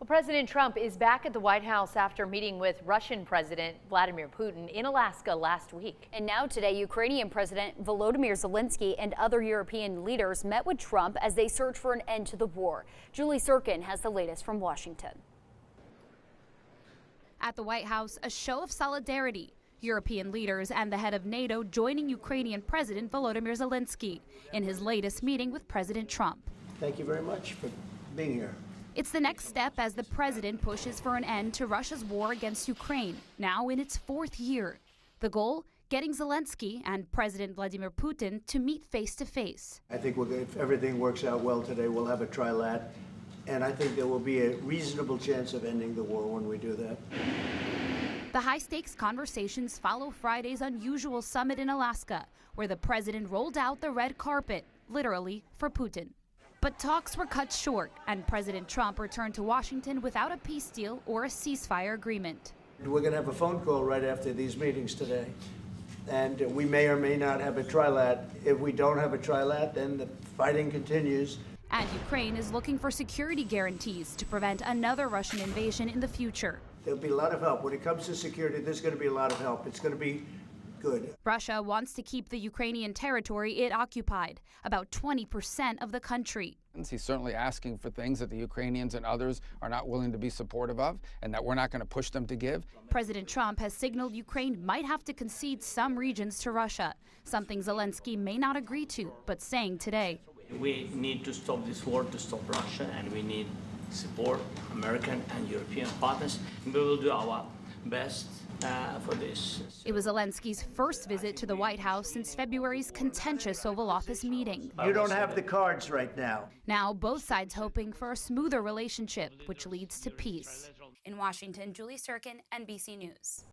Well, President Trump is back at the White House after meeting with Russian President Vladimir Putin in Alaska last week. And now today, Ukrainian President Volodymyr Zelenskyy and other European leaders met with Trump as they search for an end to the war. Julie Sirkin has the latest from Washington. At the White House, a show of solidarity. European leaders and the head of NATO joining Ukrainian President Volodymyr Zelenskyy in his latest meeting with President Trump. Thank you very much for being here. It's the next step as the president pushes for an end to Russia's war against Ukraine, now in its fourth year. The goal? Getting Zelenskyy and President Vladimir Putin to meet face to face. I think if everything works out well today, we'll have a trilat, and I think there will be a reasonable chance of ending the war when we do that. The high-stakes conversations follow Friday's unusual summit in Alaska, where the president rolled out the red carpet, literally, for Putin. But talks were cut short, and President Trump returned to Washington without a peace deal or a ceasefire agreement. We're going to have a phone call right after these meetings today, and we may or may not have a trilat. If we don't have a trilat, then the fighting continues. And Ukraine is looking for security guarantees to prevent another Russian invasion in the future. There'll be a lot of help. When it comes to security, there's going to be a lot of help. It's going to be good. Russia wants to keep the Ukrainian territory it occupied, about 20% of the country. He's certainly asking for things that the Ukrainians and others are not willing to be supportive of, and that we're not going to push them to give. President Trump has signaled Ukraine might have to concede some regions to Russia, something Zelenskyy may not agree to, but saying today. We need to stop this war, to stop Russia, and we need support American and European partners. We will do our best for this. It was Zelenskyy's first visit to the White House since February's contentious Oval Office meeting. You don't have the cards right now. Now, both sides hoping for a smoother relationship, which leads to peace. In Washington, Julie Sirkin, NBC News.